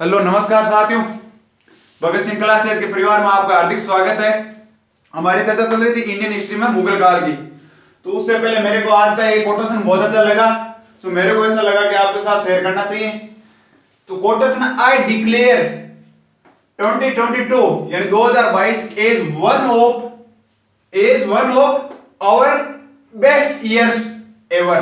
Hello नमस्कार साथियों, Bhagat Singh classes के परिवार में आपका हार्दिक स्वागत है। हमारी चर्चा चल रही थी इंडियन हिस्ट्री में मुगल काल की। तो उससे पहले मेरे को आज का एक कोटेशन बहुत अच्छा लगा, तो मेरे को ऐसा लगा कि आपके साथ शेयर करना चाहिए। तो कोटेशन, आई डिक्लेयर 2022 यानी 2022 as one of our best years ever.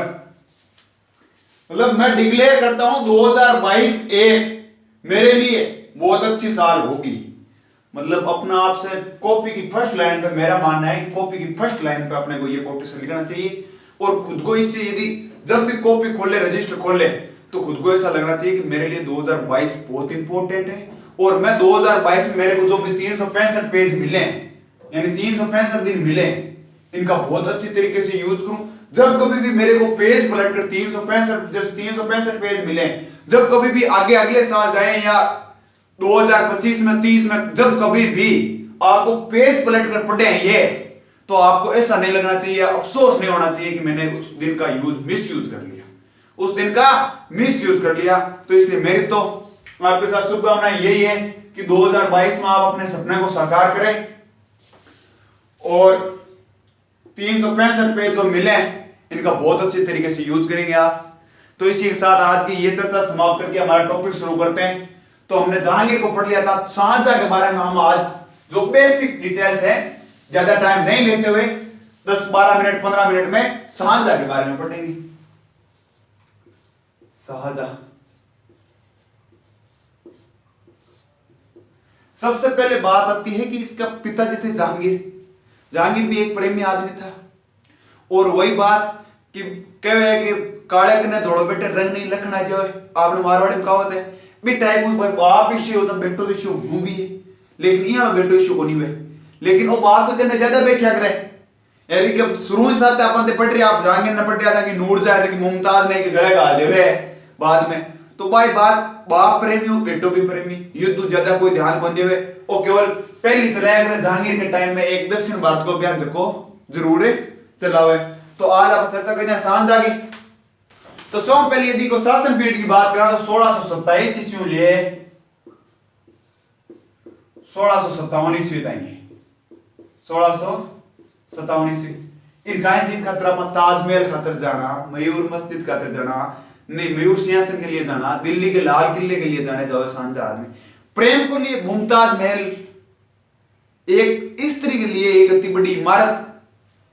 मतलब मैं डिक्लेयर करता हूं 2022 एक मेरे लिए बहुत अच्छी साल होगी। मतलब अपना आपसे कॉपी की फर्स्ट लाइन पे मेरा मानना है कि कॉपी की फर्स्ट लाइन पे अपने को ये कोटेशन लिखना चाहिए और खुद को इससे यदि जब भी कॉपी खोले, रजिस्टर खोले, तो खुद को ऐसा लगना चाहिए कि मेरे लिए 2022 बहुत इंपॉर्टेंट है और मैं 2022 में मेरे को जो भी 365 पेज मिले यानी 365 दिन मिले, इनका बहुत अच्छी तरीके से यूज करूं। जब कभी भी मेरे को पेज पलट कर 365 पेज मिले, जब कभी भी आगे अगले साल जाए या 2025 में 30 में जब कभी भी आपको पेज पलट कर पढ़े हैं ये, तो आपको ऐसा नहीं लगना चाहिए, अफसोस नहीं होना चाहिए कि मैंने उस दिन का मिस यूज कर लिया, उस दिन का मिस यूज कर लिया। तो इसलिए मेरी तो आपके साथ शुभकामनाएं यही है कि 2022 में आप अपने सपने को साकार करें और 365 पेज जो मिले इनका बहुत अच्छे तरीके से यूज करेंगे आप। तो इसी के साथ आज की ये चर्चा समाप्त करके हमारा टॉपिक शुरू करते हैं। तो हमने जहांगीर को पढ़ लिया था, शाहजहां के बारे में हम आज जो बेसिक डिटेल्स है, ज्यादा टाइम नहीं लेते हुए 10-12 मिनट 15 मिनट में शाहजहां के बारे में पढ़ेंगे। शाहजहां सबसे पहले बात आती है कि इसका पिताजी थे जहांगीर। जहांगीर भी एक प्रेमी आदमी था और वही बात कि कहे कि काले कने धोड़ो बेटे रंग नहीं लखना जाए, आपने मारवाड़ी में कहावत है बेटा एक बाप इश्यू होता बेटो तो इश्यू हूं भी है, लेकिन यहाँ बेटो इश्यू को नहीं हुए, लेकिन वो बाप के कने ज्यादा बैठा करे यानी कि शुरू ही साथ अपन पढ़ रहे आप जहांगीर ने पढ़ रहा था कि नूर जाए कि मुमताज ने कि गले गा देवे बाद में। तो भाई बात बाप प्रेमी हो बेटो भी प्रेमी, युद्ध ज्यादा कोई ध्यान को देवे, वो केवल पहली चलाया करे जहांगीर के टाइम में एक दक्षिण भारत को अभियान को जरूर चलावे। तो आज आप चर्चा करते हैं शाहजहां की। तो सब पहले यदि को शासन पीरियड की बात करें तो 1627 ईस्वी लिए 1657 ईस्वी तक, 1657 ईस्वी इन काय चीज खातर अपन ताजमहल खातर जाना, मयूर मस्जिद खातर जाना, नहीं मयूर सिंहासन के लिए जाना, दिल्ली के लाल किले के लिए जाने जाओ शाहजहां में प्रेम को लिए मुमताज महल एक स्त्री के लिए एक इतनी बड़ी इमारत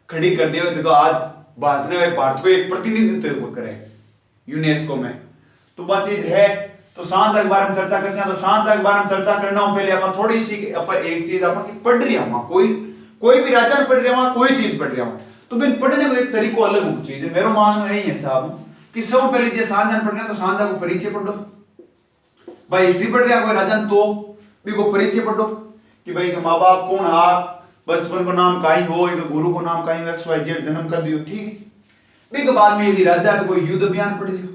खड़ी कर दिया जो आज भारत को एक प्रतिनिधित्व करे यूनेस्को में। तो बात चीज है। तो शाहजहां के बारे में चर्चा करते हैं। तो शाहजहां के बारे में चर्चा करना हो पहले अपन थोड़ी सी अपन एक चीज अपन पढ़ रही हूं, कोई भी राजा पढ़ रहा हूं, कोई चीज पढ़ रहा हूं, तो बिन पढ़ने को एक तरीको अलग चीज है। मेरा मानना यही है साहब कि सब पहले जो शाहजहां पढ़ रहे हैं तो शाहजहां को परिचय पढ़ो। भाई हिस्ट्री पढ़ रहा कोई राजा तो भी को परिचय पढ़ो कि भाई के माँ बाप कौन हा, बचपन को नाम काई हो, गुरु को नाम काई हो, XYZ जन्म कर दियो, ठीक है। फिर बाद में यदि राजा तो कोई युद्ध अभियान पढ़ लियो,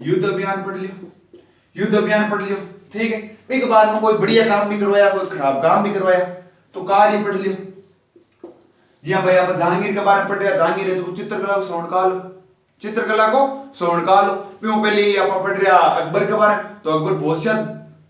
युद्ध अभियान पढ़ लियो, ठीक है। फिर बाद में कोई बढ़िया काम भी करवाया, कोई खराब काम भी करवाया, तो कार्य पढ़ लियो। जी हाँ भाई, आप जहांगीर के बारे में पढ़ रहे, जहांगीर है तो चित्रकला को श्रवण काल, चित्रकला को श्रवण काल। क्यों पहले आप पढ़ रहे अकबर के बारे में, तो अकबर बहुत सा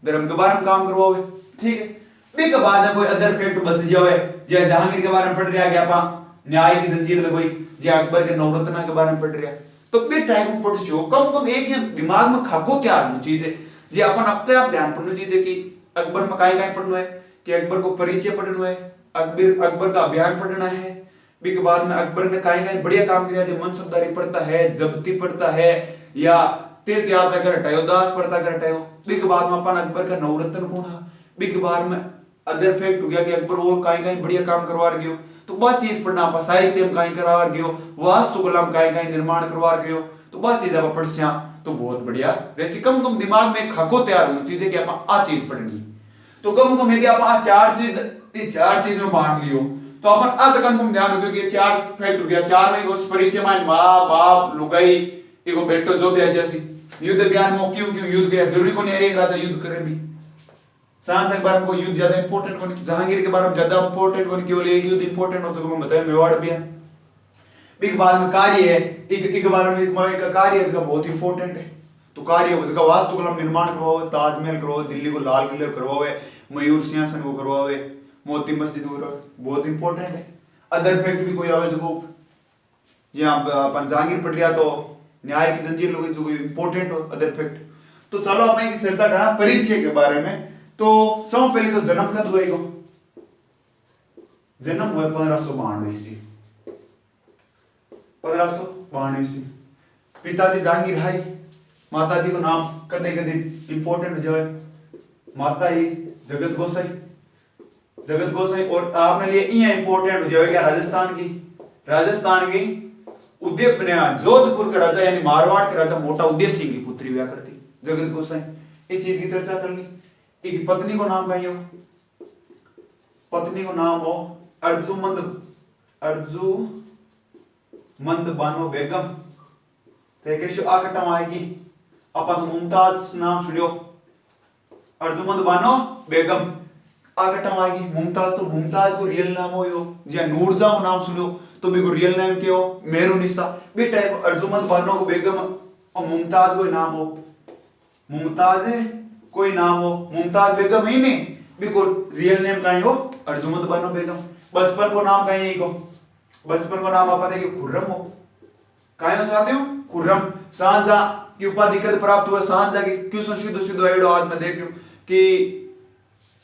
धर्म के बारे में काम करवाओगे, ठीक है। फिर बाद में कोई अदर फैक्ट बच जाओ, जहांगीर के बारे में पढ़ रहे आप न्याय की जंजीर कोई जे अकबर के नवरत्ना के बारे में पढ़ रहा, तो फिर टाइम पढ़ सो कम एक दिमाग में खाको तैयार होनी चीज है जे अपन अपने आप ध्यान पढ़ना चाहिए कि अकबर में काय पढ़ना है, कि अकबर को परिचय पढ़ना है, अकबर का अभियान पढ़ना है। फिर बाद में अकबर ने काय बढ़िया काम किया, जो मनसबदारी पढ़ता है, जब्ती पढ़ता है, या तीर्थ यात्रा कर हटायो, दास पढ़ता कर हटायो। फिर बाद में अपन अकबर का नवरत्न कौन है, फिर बाद में अदर फैक्ट हो गया कि अकबर और काय बढ़िया काम करवा गयो, तो वह चीज पढ़ना आप साहित्य में कहीं करवा गयो, वास्तुकला में कहीं निर्माण करवा गयो, तो वह चीज आप पढ़ सिया तो बहुत बढ़िया वैसे कम दिमाग में खाको तैयार होनी चाहिए कि आप आ चीज पढ़नी। तो कम यदि आप आ चार चीज में बांट लियो तो अपन आ कम ध्यान हो गया कि चार फैक्ट हो गया, चार में उस परिचय में माँ बाप लुगाई एगो बेटो जो भी है, जैसी युद्ध अभियान में क्यों युद्ध गया, जरूरी को नहीं एक राजा युद्ध करे भी। शाहजहां के बारे में कोई युद्ध ज्यादा इंपॉर्टेंट को नहीं, जहांगीर के बारे में ज्यादा इंपॉर्टेंट को नहीं, केवल एक युद्ध इंपॉर्टेंट हो सको बताया मेवाड़ अभियान। फिर बाद में कार्य है, एक बारे में एक कार्य है जो बहुत इंपॉर्टेंट है, तो कार्य उसका वास्तुकला निर्माण करवाओ, ताजमहल करवाओ, दिल्ली को लाल किले करवाओ, मयूर सिंहासन को करवाओ, मोती मस्जिद को करवाओ, बहुत इंपॉर्टेंट है। अदर फैक्ट भी कोई आवे जो यहाँ अपन जहांगीर पड़ रहा तो न्याय की जंजीर लोग जो इंपॉर्टेंट हो अदर फैक्ट। तो चलो अपने चर्चा करा परिचय के बारे में। तो सब पहले तो जन्म कब हुआ, जन्म हुआ 1592 ईस्वी, 1592 ईस्वी। पिताजी जहांगीर हाई, माता जी को नाम कदे कदे इंपॉर्टेंट जो है माता ही जगत गोसाई, जगत गोसाई। और आपने लिए ये इंपॉर्टेंट हो जाएगा राजस्थान की उदयपुर जोधपुर का राजा यानी मारवाड़ के राजा मोटा उदय सिंह की पुत्री हुआ करती जगत गोसाई। इस चीज की चर्चा कर ली। एक पत्नी को नाम कही हो, पत्नी को नाम हो अर्जुमंद बानो बेगम। तो कैसे आकटम आएगी, अपन मुमताज नाम सुनियो, अर्जुमंद बानो बेगम आकटम आएगी। मुमताज तो मुमताज को रियल नाम हो यो, या नूरजहां नाम सुनियो तो भी को रियल नाम के हो मेहरुनिसा बे टाइप अर्जुमंद बानो को बेगम और मुमताज कोई नाम हो, मुमताज कोई नाम हो, मुमताज बेगम ही नहीं भी को रियल नेम कहीं हो अर्जुमंद बानो बेगम। बचपन को नाम कहीं ही को, बचपन को नाम आप पता है कि खुर्रम हो, कहीं हो साथ हो खुर्रम। शाहजहां की उपाधि कद प्राप्त हुआ, शाहजहां की क्वेश्चन सीधो सीधो आइडो आज मैं देख रही हूं कि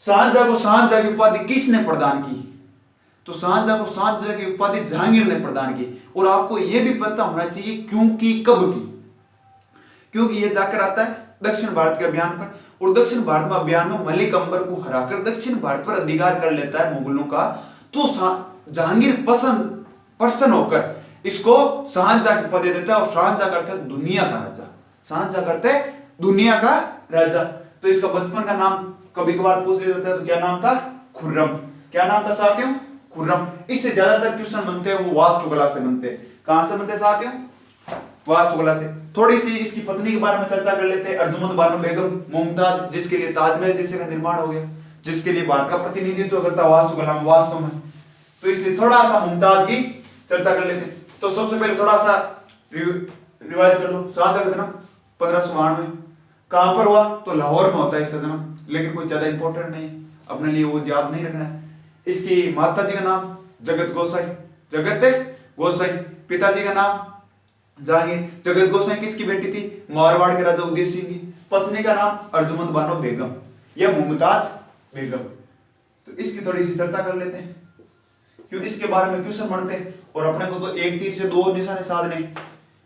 शाहजहां को शाहजहां की उपाधि किसने प्रदान की, तो शाहजहां को शाहजहां की उपाधि जहांगीर ने प्रदान की। और आपको यह भी पता होना चाहिए क्योंकि कब की, क्योंकि यह जाकर आता है दक्षिण भारत के अभियान पर, और दक्षिण भारत में अभियान में मलिक अंबर को हराकर दक्षिण भारत पर अधिकार कर लेता है मुगलों का। तो जहांगीर प्रसन्न होकर इसको शाहजहां की पदवी देता है, और शाहजहां करते दुनिया का राजा, शाहजहां करते दुनिया का राजा। तो इसका बचपन का नाम कभी कभार पूछ लिया जाता है, तो क्या नाम था, खुर्रम। क्या नाम था साथियों, खुर्रम। इससे ज्यादातर क्वेश्चन बनते हैं वो वास्तुकला से बनते हैं। कहां से बनते हैं साथियों, वास्तुकला से। थोड़ी सी इसकी पत्नी के बारे में चर्चा कर लेते हैं, अर्जुमंद बानो बेगम मुमताज, जिसके लिए ताजमहल जैसे का निर्माण हो गया, जिसके लिए भारत का प्रतिनिधित्व करता वास्तुकला में वास्तव में। तो इसलिए थोड़ा सा मुमताज की चर्चा कर लेते हैं। तो सबसे पहले थोड़ा सा रिवाइज कर लो। शाहजहां का जन्म 1592 कहां पर हुआ, तो लाहौर में होता है इसका जन्म, लेकिन कोई ज्यादा इंपॉर्टेंट नहीं, अपने लिए वो याद नहीं रखना है। इसकी माता जी का नाम जगत गोसाई, जगत गोसाई। पिताजी का नाम जहांगीर। जगत गोसाई किसकी बेटी थी, मारवाड़ के राजा उदय सिंह की। पत्नी का नाम अर्जुमंद बानो बेगम या मुमताज बेगम। तो इसकी थोड़ी सी चर्चा कर लेते हैं, क्यों इसके बारे में क्वेश्चन बनते हैं, और अपने को तो एक तीर से दो निशाने साधने,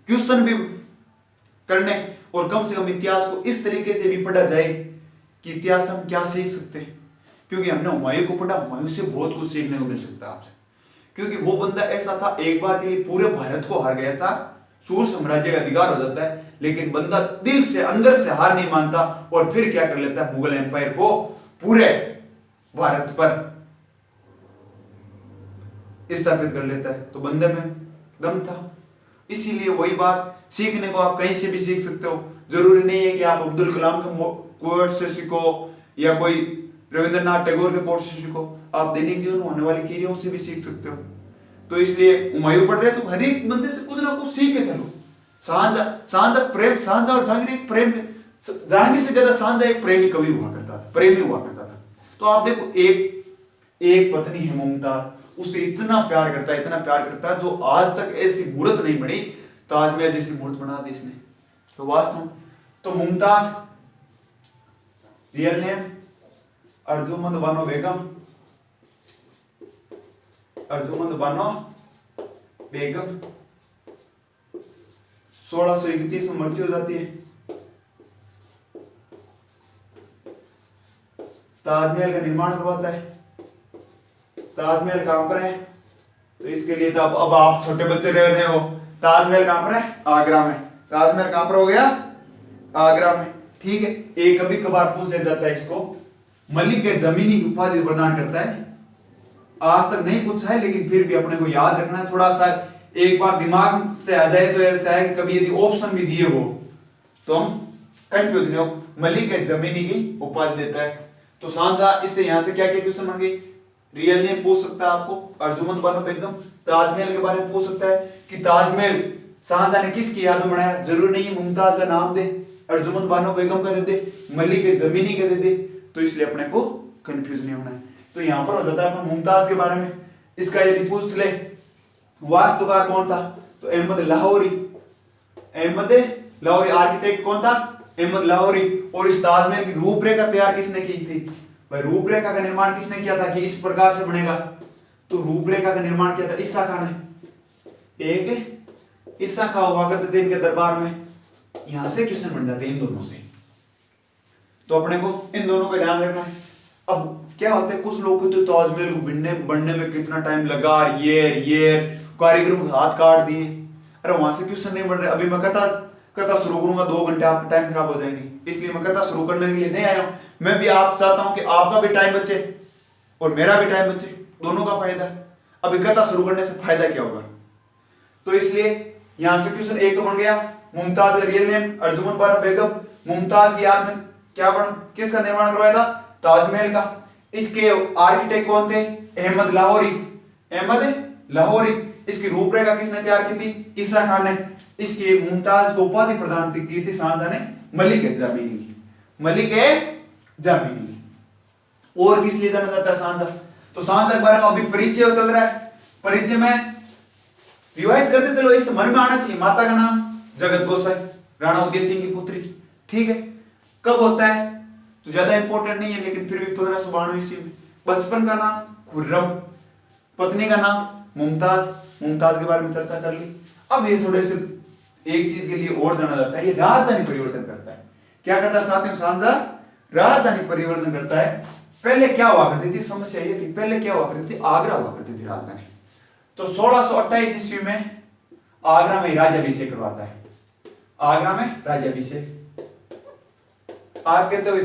क्वेश्चन भी करने, और कम से कम इतिहास को इस तरीके से भी पढ़ा जाए कि इतिहास हम क्या सीख सकते हैं। क्योंकि हमने हुमायूं को पढ़ा, हुमायूं से बहुत कुछ सीखने को मिल सकता है आपसे, क्योंकि वो बंदा ऐसा था, एक बार के लिए पूरे भारत को हार गया था, सूर साम्राज्य का अधिकार हो जाता है, लेकिन बंदा दिल से अंदर से हार नहीं मानता, और फिर क्या कर लेता है, मुगल एम्पायर को पूरे भारत पर स्थापित कर लेता है। तो बंदे में दम था। इसीलिए वही बात, सीखने को आप कहीं से भी सीख सकते हो, जरूरी नहीं है कि आप अब्दुल कलाम के कोट से सीखो या कोई रविंद्रनाथ टैगोर के कोट से सीखो, आप दैनिक जीवन में होने वाली क्रियाओं से भी सीख सकते हो। तो इसलिए हुमायूं पढ़ रहे तो हर एक बंदे से कुछ ना कुछ सीख के चलो। शाहजहां प्रेम, शाहजहां और जहांगीर एक प्रेम, जहांगीर से ज्यादा शाहजहां एक प्रेमी कवि हुआ करता था, प्रेमी हुआ करता था। तो आप देखो, एक पत्नी है मुमताज, उसे इतना प्यार करता है, इतना प्यार करता है, जो आज तक ऐसी मूर्त नहीं बनी, ताजमहल जैसी मूर्त बना दी इसने। तो वास्तव तो मुमताज रियल नेम अर्जुमंद बानो बेगम, अर्जुमंद बानो बेगम। 1631 में मृत्यु हो जाती है। ताजमहल का निर्माण करवाता है। ताजमहल कहां पर है, तो इसके लिए तो अब आप छोटे बच्चे रह रहे हो, ताजमहल कहां पर है, आगरा में। ताजमहल कहां पर हो गया, आगरा में। ठीक है, एक कभी कभार पूछ लिया जाता है इसको, मलिक जमीनी की उपाधि प्रदान करता है। आज तक नहीं पूछा है, लेकिन फिर भी अपने को याद रखना है, थोड़ा सा एक बार दिमाग से आ जाए तो ऐसा है कि कभी यदि ऑप्शन भी दिए हो तो हम कंफ्यूज नहीं हो। मलिक जमीनी की उपाधि देता है। तो शाहजहां, इससे यहां से क्या क्या क्वेश्चन बन गए, रियल नेम पूछ सकता है आपको अर्जुमंद बानो बेगम। ताजमहल के बारे में पूछ सकता है कि ताजमहल शाहजहां ने किसकी याद में बनाया, जरूर नहीं है मुमताज का नाम दे, अर्जुमंद बानो बेगम का दे दे, मलिक जमीनी का दे दे, तो इसलिए अपने को कंफ्यूज नहीं होना है। तो यहाँ पर हो जाता है अपन मुमताज के बारे में। इसका यदि पूछ ले वास्तुकार कौन था, तो अहमद लाहौरी। अहमद लाहौरी। आर्किटेक्ट कौन था, अहमद लाहौरी। और इस ताजमहल की रूपरेखा तैयार किसने की थी, भाई रूपरेखा का निर्माण किसने किया था कि इस प्रकार से बनेगा, तो रूपरेखा का निर्माण किया था ईसा खान ने। एक ईसा खान हुआ करते थे इनके दरबार में। यहां से क्वेश्चन बन जाते हैं इन दोनों से, तो अपने को इन दोनों का ध्यान रखना है। अब क्या होता है, कुछ लोग को तो ताजमहल को बनने में कितना टाइम लगा, ये कारीगरों के हाथ काट दिए। अरे वहां से क्वेश्चन नहीं बन रहे। अभी मैं कथा शुरू करूंगा, 2 घंटे आपके टाइम खराब हो जाएंगे, इसलिए मैं कथा शुरू करने के लिए नहीं आया हूं। मैं भी आप चाहता हूं कि आपका भी टाइम बचे और मेरा भी टाइम बचे, दोनों का फायदा। अभी कथा शुरू करने से फायदा क्या होगा, तो इसलिए यहां से क्वेश्चन एक तो बन गया, मुमताज का रियल नेम अर्जुमंद बानो बेगम। मुमताज की याद में किसका निर्माण करवाया था, ताजमहल का। इसके आर्किटेक्ट कौन थे, अहमद लाहौरी। अहमद लाहौरी। इसकी रूपरेखा किसने तैयार की थी, ईसा खान ने। इसकी मुमताज को उपाधि प्रदान की थी शाहजहां ने मलिक जामिनी। मलिक जामिनी। और किस लिए जाना जाता है शाहजहां, तो शाहजहां के बारे में अभी परिचय चल रहा है। परिचय में रिवाइज करते चलो, इस मन में आना चाहिए। माता का नाम जगत गोसाई, राणा उदय सिंह की पुत्री, ठीक है। कब होता है तो ज्यादा इंपॉर्टेंट नहीं है, लेकिन फिर भी 1592 ईस्वी में। बचपन का नाम खुर्रम, पत्नी का नाम मुमताज। मुमताज के बारे में चर्चा कर ली। अब ये थोड़े से एक चीज के लिए और जाना जाता है, ये राजधानी परिवर्तन करता है। क्या करता है साथियों, शाहजहां राजधानी परिवर्तन करता है। पहले क्या हुआ करती थी, समस्या ये थी, पहले क्या हुआ करती थी, आगरा हुआ करती थी राजधानी। तो 1628 ईस्वी में आगरा में राज्याभिषेक करवाता है। आगरा में राज्याभिषेक। आप कहते हो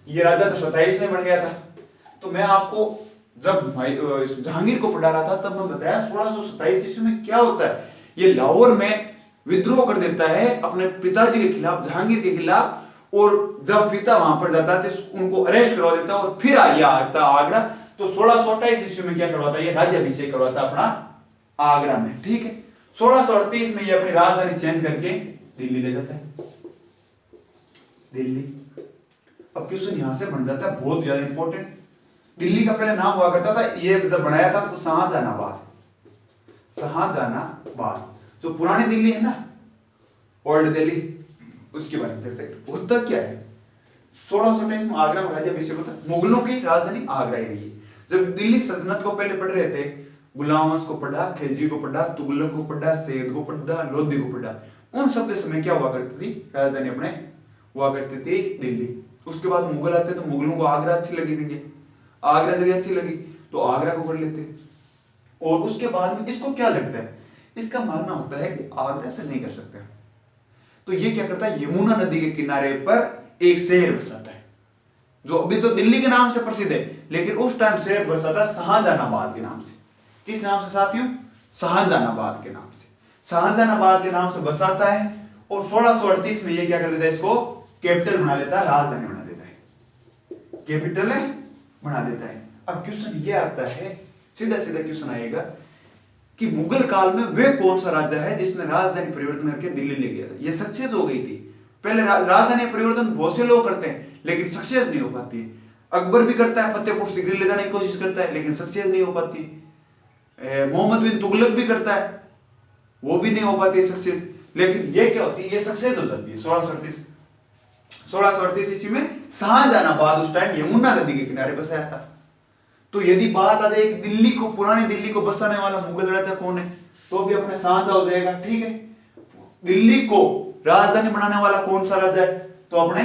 ये राजा तो 27 में बन गया था, तो मैं आपको जब जहांगीर को पढ़ा रहा था तब मैं बताया 1627 ईस्वी में क्या होता है। ये लाहौर में विद्रोह कर देता है अपने पिताजी के खिलाफ, जहांगीर के खिलाफ। और जब पिता वहां पर जाता है तो उनको अरेस्ट करवा देता है और फिर आता आगरा। तो 1628 ईस्वी में क्या करवाता है, ये राज्याभिषेक करवाता है अपना आगरा में, ठीक है। 1638 में ये अपनी राजधानी चेंज करके दिल्ली ले जाता है, दिल्ली। अब क्वेश्चन यहां से बन जाता है बहुत ज्यादा इंपॉर्टेंट। दिल्ली का पहले नाम हुआ करता था, ये जब बनाया था तो शाहजहानाबाद। शाहजहानाबाद जो पुरानी दिल्ली है ना, ओल्ड दिल्ली, उसके बारे में चर्चा। होता क्या है, 1628 में आगरा में राज्याभिषेक होता है। मुगलों की राजधानी आगरा ही रही है। जब दिल्ली सल्तनत को पहले पढ़ रहे थे, गुलाम वंश को पढ़ा, खिलजी को पढ़ा, तुगलक को पढ़ा, सैयद को पढ़ा, लोधी को पढ़ा, उन सब के समय क्या हुआ करती थी, राजधानी अपने हुआ करती थी दिल्ली। उसके बाद मुगल आते तो मुगलों को आगरा अच्छी लगी थी, आगरा जगह अच्छी लगी तो आगरा को पढ़ लेते। और उसके बाद में इसको क्या लगता है, इसका मानना होता है कि आगरा से नहीं कर सकते, तो ये क्या करता है, यमुना नदी के किनारे पर एक शहर बसाता है, जो अभी तो दिल्ली के नाम से प्रसिद्ध है, लेकिन उस टाइम शहर बसाता है शाहजहानाबाद के नाम से। किस नाम से साथियों, शाहजहानाबाद के नाम से। शाहजहानाबाद के नाम से बसाता है। और 1638 में ये क्या कर देता है, इसको कैपिटल बना लेता है, राजधानी बना देता है, कैपिटल बना देता है। अब क्वेश्चन ये आता है, सीधा सीधा क्वेश्चन आएगा कि मुगल काल में वे कौन सा राजा है जिसने राजधानी परिवर्तन करके दिल्ली ले गया था। ये सक्सेस हो गई थी। पहले राजधानी परिवर्तन बहुत से लोग करते हैं लेकिन सक्सेस नहीं हो पाती है। अकबर भी करता है, फतेहपुर सीकरी ले जाने की कोशिश करता है लेकिन सक्सेस नहीं हो पाती। मोहम्मद बिन तुगलक भी करता है, वो भी नहीं हो पाती है सक्सेस। लेकिन ये क्या होती है, ये सक्सेस हो जाती है। 1638 ईस्वी में शाहजहानाबाद उस टाइम यमुना नदी के किनारे बसाया था। तो यदि बात आ जाए कि दिल्ली को, पुरानी दिल्ली को बसाने वाला मुगल राजा कौन है, तो भी अपने शाहजहां हो जाएगा, ठीक है। दिल्ली को राजधानी बनाने वाला कौन सा राजा है, तो अपने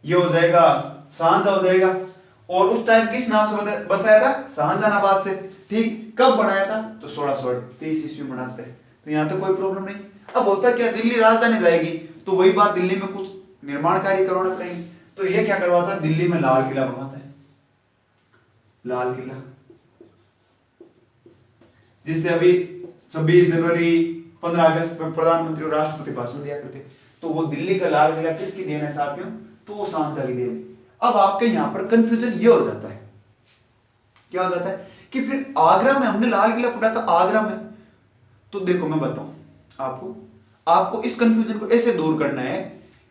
ये हो जाएगा, शाहजहां हो जाएगा। और उस टाइम किस नाम से बसाया था, शाहजहानाबाद से, ठीक। कब बनाया था, तो 1638 ईस्वी में बनाते हैं, तो यहां तो कोई प्रॉब्लम नहीं। अब होता क्या, दिल्ली राजधानी जाएगी तो वही बात, दिल्ली में कुछ निर्माण कार्य करवाना पड़ेंगे, तो ये क्या करवाता है, दिल्ली में लाल किला बनवाता है, लाल किला, जिससे अभी 26 जनवरी 15 अगस्त में प्रधानमंत्री और राष्ट्रपति भाषण दिया करते। तो वो दिल्ली का लाल किला किसकी देन है साथियों, तो वो शाहजहां की देन। अब आपके यहां पर कंफ्यूजन ये हो जाता है, क्या हो जाता है कि फिर आगरा में हमने लाल किला पढ़ा था, आगरा में, तो देखो मैं बताऊं आपको इस कंफ्यूजन को ऐसे दूर करना है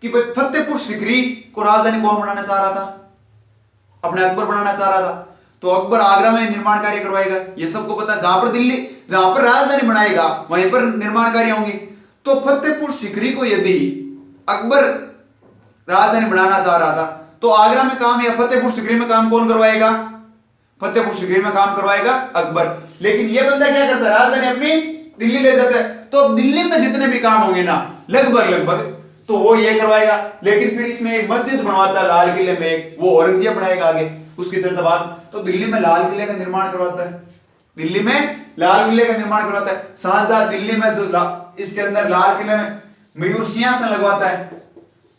कि भाई फतेहपुर सिकरी को राजधानी कौन बनाना चाह रहा था? अपने अकबर बनाना चाह रहा था। तो अकबर आगरा में निर्माण कार्य करवाएगा, ये सबको पता। जहां पर दिल्ली, जहां पर राजधानी बनाएगा वहीं पर निर्माण कार्य होंगे। तो फतेहपुर सिकरी को यदि अकबर राजधानी बनाना चाह रहा था तो आगरा में काम या फतेहपुर सिकरी में काम कौन करवाएगा? फतेहपुर सिकरी में काम करवाएगा अकबर। लेकिन ये बंदा क्या करता है, राजधानी अपनी दिल्ली ले जाता है। तो अब दिल्ली में जितने भी काम होंगे ना लगभग तो वो ये करवाएगा। लेकिन फिर इसमें एक मस्जिद बनवाता है लाल किले में, एक वो औरंगजेब बनाएगा आगे उसकी तरतबात। तो दिल्ली में लाल किले का निर्माण करवाता है, दिल्ली में लाल किले का निर्माण करवाता है शाहजहां। दिल्ली में जो इसके अंदर लाल किले में मयूर सिंहासन लगवाता है।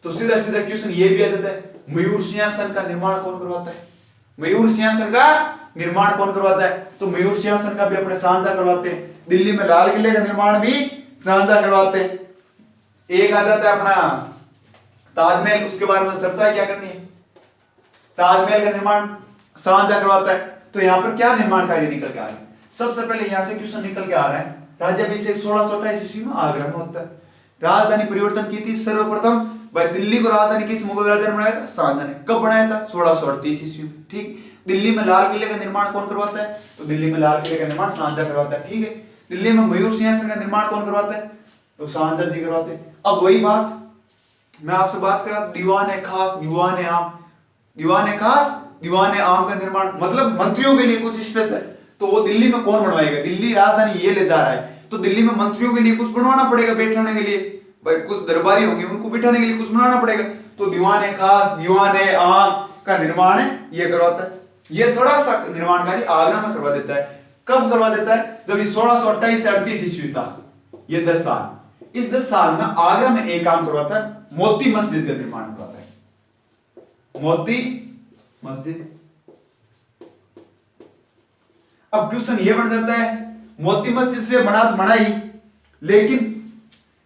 तो सीधा सीधा क्वेश्चन ये भी आ जाता है, मयूर सिंहासन का निर्माण कौन करवाता है? मयूर सिंहासन का निर्माण कौन करवाता है? तो मयूर सिंहासन का भी अपने शाहजहां करवाते हैं। दिल्ली में लाल किले का निर्माण भी शाहजहां करवाते हैं। एक आ जाता है अपना ताजमहल, उसके बारे में चर्चा क्या करनी है। ताजमहल का निर्माण शाहजहां करवाता है। तो यहाँ पर क्या निर्माण कार्य निकल के आ रहे हैं? सबसे पहले यहाँ से क्वेश्चन निकल के आ रहा है, राज्याभिषेक 1628 ईस्वी में आगरा में होता है। राजधानी परिवर्तन की थी सर्वप्रथम भाई, दिल्ली को राजधानी किस मुगल राजा ने बनाया था? शाहजहां ने। कब बनाया था? 1638 ईस्वी में। ठीक। दिल्ली में लाल किले का निर्माण कौन करवाता है? तो दिल्ली में लाल किले का निर्माण शाहजहां करवाता है। ठीक है। दिल्ली में मयूर सिंहासन का निर्माण कौन करवाता है? तो शाहजहां जी करवाते हैं। अब वही बात मैं आपसे बात कर रहा, दीवान खास, दीवान आम, दीवान खास, दीवान आम का निर्माण मतलब मंत्रियों के लिए कुछ स्पेशल। तो वो दिल्ली में कौन बनवाएगा? दिल्ली राजधानी ये ले जा रहा है तो दिल्ली में मंत्रियों के लिए कुछ बनवाना पड़ेगा, बैठाने के लिए भाई कुछ दरबारी होंगे उनको बिठाने के लिए कुछ बनाना पड़ेगा। तो दीवान खास, दीवान आम का निर्माण ये करवाता है। ये थोड़ा सा निर्माण कार्य आगरा में करवा देता है। कब करवा देता है? जब ये 1628 से 38 ईस्वी था, ये 10 साल। इस 10 साल में आगरा में एक काम करवाता है, मोती मस्जिद का निर्माण करवाता है। मोती मस्जिद। अब क्वेश्चन ये बन जाता है, मोती मस्जिद से बना तो बना ही, लेकिन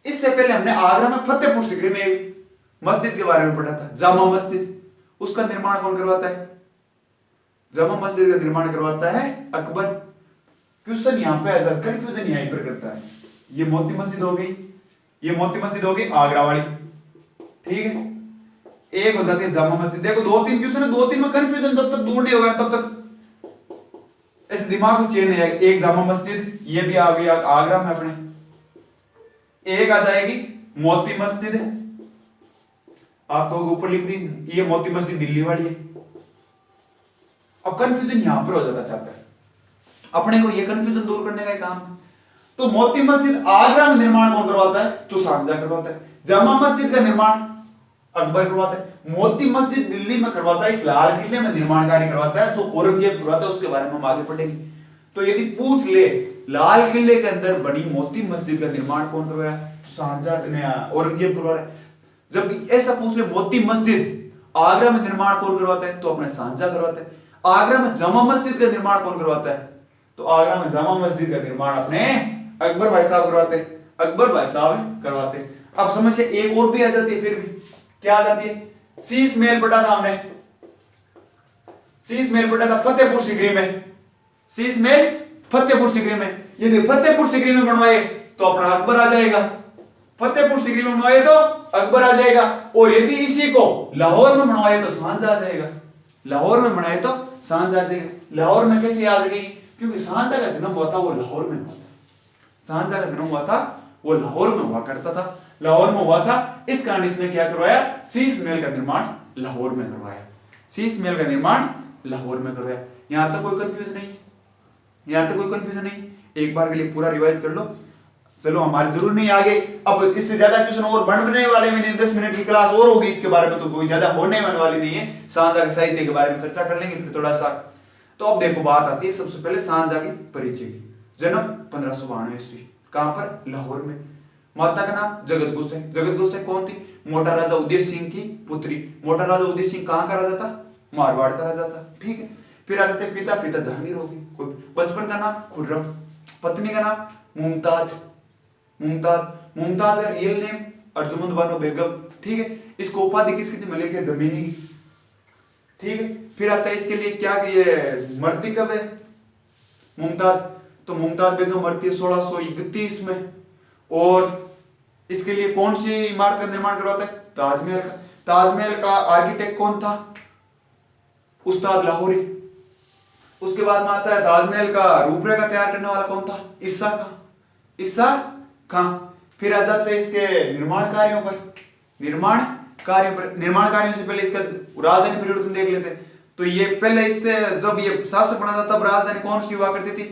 इससे पहले हमने आगरा में फतेहपुर सिकरी में एक मस्जिद के बारे में पढ़ा था, जामा मस्जिद। उसका निर्माण कौन करवाता है? जामा मस्जिद का निर्माण करवाता है अकबर। क्वेश्चन यहां पे कंफ्यूजन यहीं पर करता है। ये मोती मस्जिद हो गई, ये मोती मस्जिद हो गई आगरा वाली। ठीक है। एक हो जाती है जामा मस्जिद। देखो 2-3 क्वेश्चन है, 2-3 में कंफ्यूजन जब तक दूर नहीं होगा तब तक ऐसे दिमाग को चेन है। एक जामा मस्जिद ये भी आ गई आगरा में अपने। एक आ जाएगी मोती मस्जिद, आपको ऊपर लिख दी, ये मोती मस्जिद दिल्ली वाली है। अब कंफ्यूजन यहां पर हो जाता चाहता है, अपने को ये कंफ्यूजन दूर करने का काम। तो मोती मस्जिद आगरा में निर्माण कौन करवाता है? तो शाहजहां करवाता है। जामा मस्जिद का निर्माण अकबर करवाता है। मोती मस्जिद दिल्ली में करवाता है, इस लाल किले में निर्माण कार्य करवाता है, तो औरंगजेब करवाता है। उसके बारे में हम आगे पढ़ेंगे। तो यदि पूछ ले लाल किले के अंदर बनी मोती मस्जिद का निर्माण कौन करवाया? शाहजहां ने, औरंगजेब करवा रहा है। जब ऐसा पूछ ले मोती मस्जिद आगरा में निर्माण कौन करवाता है? तो अपने शाहजहां करवाता है। आगरा में जामा मस्जिद का निर्माण कौन करवाता है? तो आगरा में जामा मस्जिद का निर्माण अपने अकबर भाई साहब करवाते हैं, अकबर भाई साहब करवाते हैं। अब समस्या एक और भी आ जाती है, फिर भी क्या आ जाती है? शीश महल पढ़ा था हमने, शीश महल पढ़ा था फतेहपुर सिकरी में। शीश महल फतेहपुर सिकरी में, यदि फतेहपुर सिकरी में बनवाए तो अपना अकबर आ जाएगा, फतेहपुर सिकरी में बनवाए तो अकबर आ जाएगा। और यदि इसी को लाहौर में बनवाए तो शाहजहां आ जाएगा, लाहौर में बनाए तो शाहजहां आ जाएगा। लाहौर में कैसे याद रखेगी? क्योंकि शाहजहां का जन्म हुआ था वो लाहौर में हुआ था, शाहजहां का जन्म हुआ था वो लाहौर में हुआ करता था, लाहौर में हुआ था। इस कारण इसने क्या करवाया? शीश महल का निर्माण लाहौर में करवाया, शीश महल का निर्माण लाहौर में करवाया। यहां तक कोई कंफ्यूजन नहीं, यहां तक कोई कंफ्यूजन नहीं। एक बार के लिए पूरा रिवाइज कर लो। चलो हमारी जरूर नहीं आगे, अब इससे ज्यादा क्वेश्चन और बनने वाले भी नहीं, 10 मिनट की क्लास और होगी इसके बारे में, तो कोई ज्यादा होने वाली नहीं है। शाहजहां के साहित्य के बारे में चर्चा कर लेंगे फिर थोड़ा सा। तो अब देखो बात आती है सबसे पहले शाहजहां के परिचय की। जन्म 1592 ईस्वी, कहां पर? लाहौर में। माता का नाम जगत गोसाई। जगत गोसाई कौन थी? मोटा राजा उदय सिंह की पुत्री। मोटा राजा उदय सिंह कहां का राजा था? मारवाड़ का राजा था। ठीक है। फिर आ जाते पिता, पिता जहांगीर होगी। बचपन का नाम खुर्रम, पत्नी का नाम मुमताज, मुमताज, मुमताज का रियल नेम अर्जुमंद बानो बेगम। ठीक है। इसको उपाधि किसकी थी? मलिक जमीनी की। ठीक है। फिर आता है इसके लिए क्या कि ये मरती कब है मुमताज? तो मुमताज बेगम मरती है 1631 में। और इसके लिए कौन सी इमारत का निर्माण करवाता है? ताजमहल का। ताजमहल का आर्किटेक्ट कौन था? उस्ताद लाहौरी। उसके बाद में आता है ताजमहल का रूपरेखा तैयार करने वाला कौन था? ईसा खां। ईसा खां। फिर आ जाते हैं इसके निर्माण कार्यों पर। निर्माण कार्यों से पहले इसका राजधानी परिवर्तन देख लेते हैं। तो ये पहले इससे जब ये शासक बना था तब राजधानी कौन सी हुआ करती थी?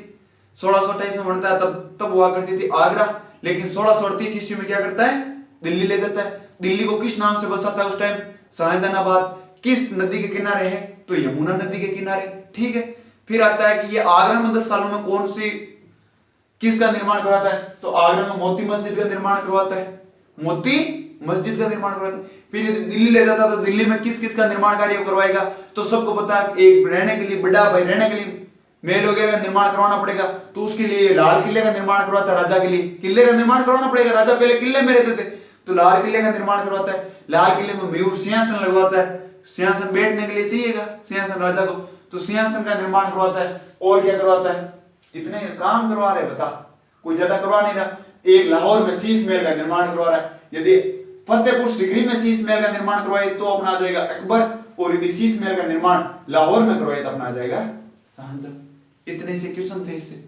1628 में बनता है तब हुआ करती थी आगरा। लेकिन 1638 ईस्वी में क्या करता है? दिल्ली ले जाता है। दिल्ली को किस नाम से बसाता है उस टाइम? शाहजहानाबाद। किस नदी के किनारे है? तो यमुना नदी के किनारे। ठीक है। फिर आता है कि ये आगरा में 10 सालों में कौन सी किसका निर्माण करवाता है? तो आगरा में मोती मस्जिद का निर्माण करवाता है। मोती मस्जिद का निर्माण करवाता है। फिर यदि दिल्ली ले जाता तो दिल्ली में किस किस का निर्माण कार्य करवाएगा? तो सबको पता है एक रहने के लिए बड़ा भाई रहने के लिए महल वगैरह का निर्माण करवाना पड़ेगा। तो उसके लिए लाल किले का निर्माण करवाता है। राजा के लिए किले का निर्माण करवाना पड़ेगा। राजा पहले किले में रहते थे तो लाल किले का निर्माण करवाता है। लाल किले में मयूर सिंहासन लगवाता है। सिंहासन बैठने के लिए चाहिएगा सिंहासन राजा को, तो सिंहासन का निर्माण करवाता है। और क्या करवाता है? इतने काम करवा रहे बता, कोई ज्यादा करवा नहीं रहा। एक लाहौर में शीश महल का निर्माण करवा रहा है। यदि फतेहपुर सीकरी में शीश महल का निर्माण करवाए तो अपना आ जाएगा अकबर, और यदि शीश महल का निर्माण लाहौर में करवाए तो अपना आ जाएगा शाहजहां। इतने से क्वेश्चन थे इससे,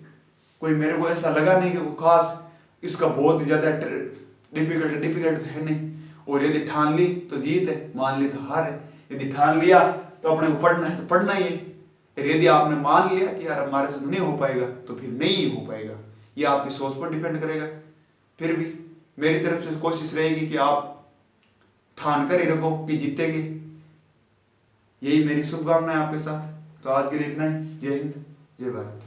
कोई मेरे को ऐसा लगा नहीं कि वो खास इसका बहुत ही ज्यादा डिफिकल्ट है नहीं। और यदि ठान ली तो जीत है, मान ली तो हार है। यदि ठान लिया तो अपने को पढ़ना है तो पढ़ना ही है। यदि आपने मान लिया कि यार हमारे से नहीं हो पाएगा तो फिर नहीं हो पाएगा। ये आपकी सोच पर डिपेंड करेगा। फिर भी मेरी तरफ से कोशिश रहेगी कि आप ठान कर ही रखो कि जीतेंगे। यही मेरी शुभकामनाएं आपके साथ। तो आज के लिए इतना ही। जय हिंद, जय भारत।